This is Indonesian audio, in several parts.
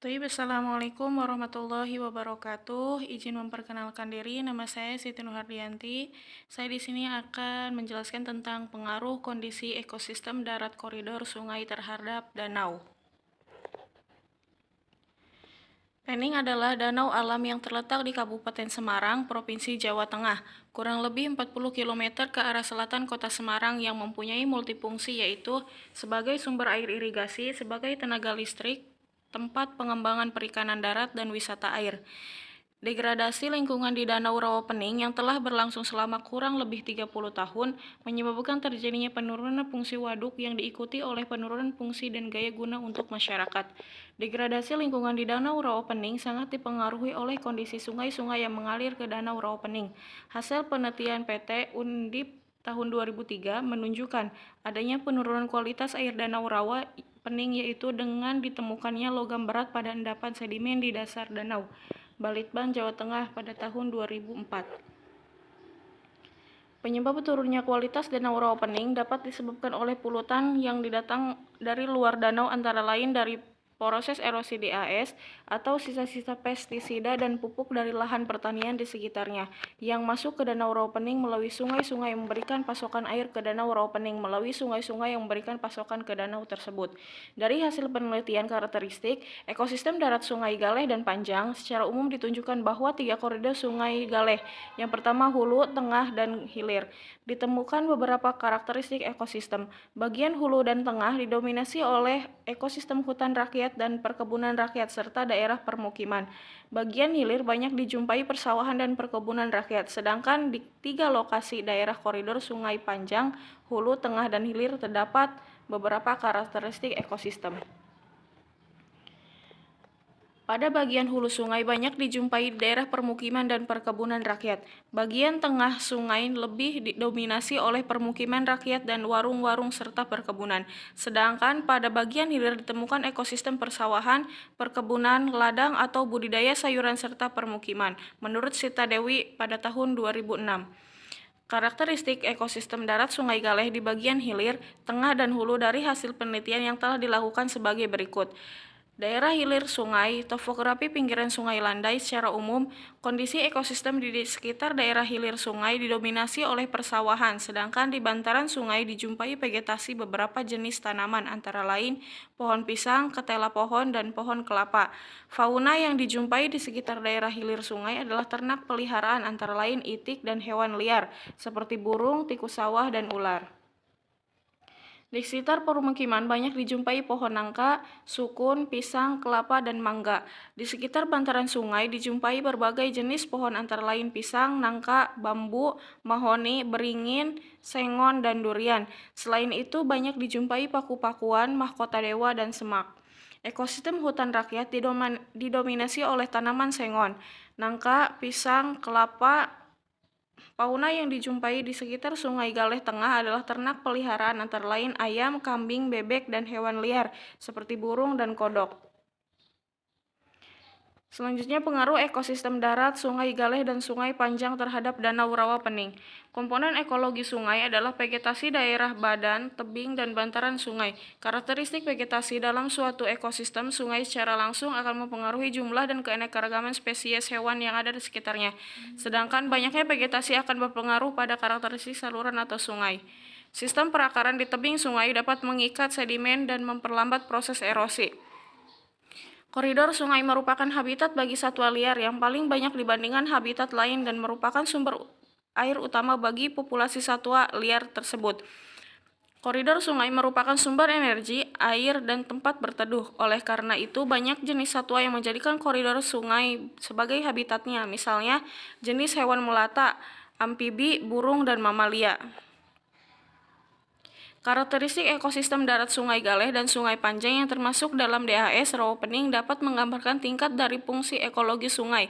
Assalamualaikum warahmatullahi wabarakatuh. Izin memperkenalkan diri, nama saya Siti Nuhardianti. Saya di sini akan menjelaskan tentang pengaruh kondisi ekosistem darat koridor sungai terhadap danau. Pening adalah danau alam yang terletak di Kabupaten Semarang, Provinsi Jawa Tengah, kurang lebih 40 km ke arah selatan kota Semarang yang mempunyai multifungsi yaitu sebagai sumber air irigasi, sebagai tenaga listrik, tempat pengembangan perikanan darat, dan wisata air. Degradasi lingkungan di Danau Rawapening yang telah berlangsung selama kurang lebih 30 tahun menyebabkan terjadinya penurunan fungsi waduk yang diikuti oleh penurunan fungsi dan gaya guna untuk masyarakat. Degradasi lingkungan di Danau Rawapening sangat dipengaruhi oleh kondisi sungai-sungai yang mengalir ke Danau Rawapening. Hasil penelitian PT Undip tahun 2003 menunjukkan adanya penurunan kualitas air Danau Rawa Pening yaitu dengan ditemukannya logam berat pada endapan sedimen di dasar danau. Balitbang, Jawa Tengah pada tahun 2004. Penyebab turunnya kualitas Danau Rawapening dapat disebabkan oleh polutan yang didatang dari luar danau antara lain dari proses erosi DAS atau sisa-sisa pestisida dan pupuk dari lahan pertanian di sekitarnya yang masuk ke Danau Rawapening melalui sungai-sungai yang memberikan pasokan air ke Danau Rawapening melalui sungai-sungai yang memberikan pasokan ke danau tersebut. Dari hasil penelitian karakteristik ekosistem darat Sungai Galeh dan Panjang, secara umum ditunjukkan bahwa 3 koridor Sungai Galeh, yang pertama hulu, tengah, dan hilir, ditemukan beberapa karakteristik ekosistem. Bagian hulu dan tengah didominasi oleh ekosistem hutan rakyat dan perkebunan rakyat serta daerah permukiman. Bagian hilir banyak dijumpai persawahan dan perkebunan rakyat, sedangkan di 3 lokasi daerah koridor Sungai Panjang, hulu, tengah, dan hilir terdapat beberapa karakteristik ekosistem. Pada bagian hulu sungai banyak dijumpai daerah permukiman dan perkebunan rakyat. Bagian tengah sungai lebih didominasi oleh permukiman rakyat dan warung-warung serta perkebunan. Sedangkan pada bagian hilir ditemukan ekosistem persawahan, perkebunan, ladang atau budidaya sayuran serta permukiman. Menurut Sita Dewi pada tahun 2006. Karakteristik ekosistem darat Sungai Galeh di bagian hilir, tengah, dan hulu dari hasil penelitian yang telah dilakukan sebagai berikut. Daerah hilir sungai, topografi pinggiran sungai landai secara umum, kondisi ekosistem di sekitar daerah hilir sungai didominasi oleh persawahan, sedangkan di bantaran sungai dijumpai vegetasi beberapa jenis tanaman antara lain pohon pisang, ketela pohon, dan pohon kelapa. Fauna yang dijumpai di sekitar daerah hilir sungai adalah ternak peliharaan antara lain itik dan hewan liar, seperti burung, tikus sawah, dan ular. Di sekitar permukiman banyak dijumpai pohon nangka, sukun, pisang, kelapa, dan mangga. Di sekitar bantaran sungai dijumpai berbagai jenis pohon antara lain pisang, nangka, bambu, mahoni, beringin, sengon, dan durian. Selain itu banyak dijumpai paku-pakuan, mahkota dewa, dan semak. Ekosistem hutan rakyat didominasi oleh tanaman sengon, nangka, pisang, kelapa. Fauna yang dijumpai di sekitar Sungai Galeh Tengah adalah ternak peliharaan antara lain ayam, kambing, bebek, dan hewan liar seperti burung dan kodok. Selanjutnya pengaruh ekosistem darat Sungai Galeh dan Sungai Panjang terhadap Danau Rawapening. Komponen ekologi sungai adalah vegetasi daerah badan, tebing, dan bantaran sungai. Karakteristik vegetasi dalam suatu ekosistem sungai secara langsung akan mempengaruhi jumlah dan keanekaragaman spesies hewan yang ada di sekitarnya. Sedangkan banyaknya vegetasi akan berpengaruh pada karakteristik saluran atau sungai. Sistem perakaran di tebing sungai dapat mengikat sedimen dan memperlambat proses erosi. Koridor sungai merupakan habitat bagi satwa liar yang paling banyak dibandingkan habitat lain dan merupakan sumber air utama bagi populasi satwa liar tersebut. Koridor sungai merupakan sumber energi, air, dan tempat berteduh. Oleh karena itu, banyak jenis satwa yang menjadikan koridor sungai sebagai habitatnya, misalnya jenis hewan melata, amfibi, burung, dan mamalia. Karakteristik ekosistem darat Sungai Galeh dan Sungai Panjang yang termasuk dalam DHS Rawapening dapat menggambarkan tingkat dari fungsi ekologi sungai.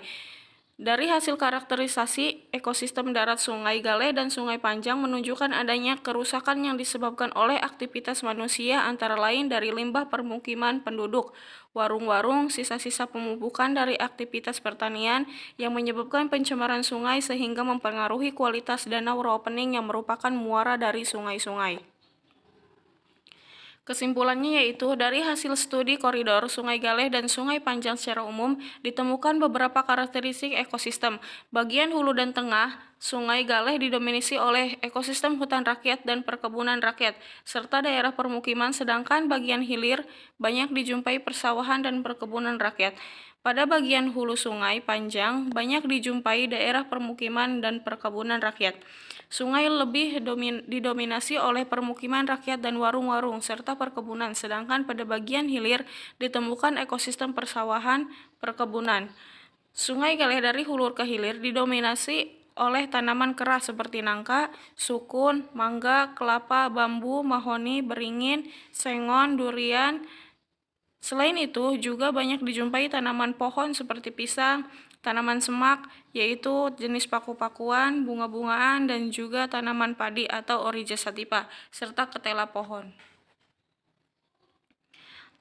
Dari hasil karakterisasi, ekosistem darat Sungai Galeh dan Sungai Panjang menunjukkan adanya kerusakan yang disebabkan oleh aktivitas manusia antara lain dari limbah permukiman penduduk, warung-warung, sisa-sisa pemupukan dari aktivitas pertanian yang menyebabkan pencemaran sungai sehingga mempengaruhi kualitas danau Rawapening yang merupakan muara dari sungai-sungai. Kesimpulannya yaitu, dari hasil studi koridor Sungai Galeh dan Sungai Panjang secara umum, ditemukan beberapa karakteristik ekosistem. Bagian hulu dan tengah, Sungai Galeh didominasi oleh ekosistem hutan rakyat dan perkebunan rakyat, serta daerah permukiman, sedangkan bagian hilir banyak dijumpai persawahan dan perkebunan rakyat. Pada bagian hulu Sungai Panjang, banyak dijumpai daerah permukiman dan perkebunan rakyat. Sungai lebih didominasi oleh permukiman rakyat dan warung-warung, serta perkebunan, sedangkan pada bagian hilir ditemukan ekosistem persawahan, perkebunan. Sungai Galeh dari hulu ke hilir didominasi oleh tanaman keras seperti nangka, sukun, mangga, kelapa, bambu, mahoni, beringin, sengon, durian. Selain itu, juga banyak dijumpai tanaman pohon seperti pisang, tanaman semak, yaitu jenis paku-pakuan, bunga-bungaan, dan juga tanaman padi atau Oryza sativa, serta ketela pohon.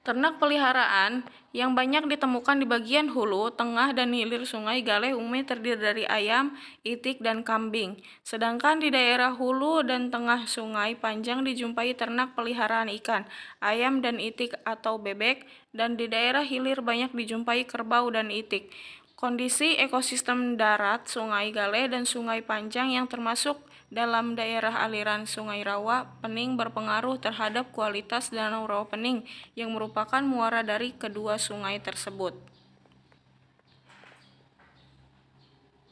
Ternak peliharaan yang banyak ditemukan di bagian hulu, tengah, dan hilir Sungai Galeh umumnya terdiri dari ayam, itik, dan kambing. Sedangkan di daerah hulu dan tengah Sungai Panjang dijumpai ternak peliharaan ikan, ayam dan itik atau bebek, dan di daerah hilir banyak dijumpai kerbau dan itik. Kondisi ekosistem darat Sungai Galeh dan Sungai Panjang yang termasuk dalam daerah aliran Sungai Rawa Pening berpengaruh terhadap kualitas Danau Rawa Pening yang merupakan muara dari kedua sungai tersebut.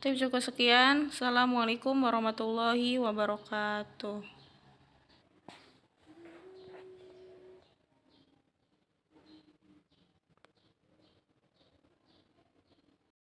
Cukup sekian. Assalamualaikum warahmatullahi wabarakatuh.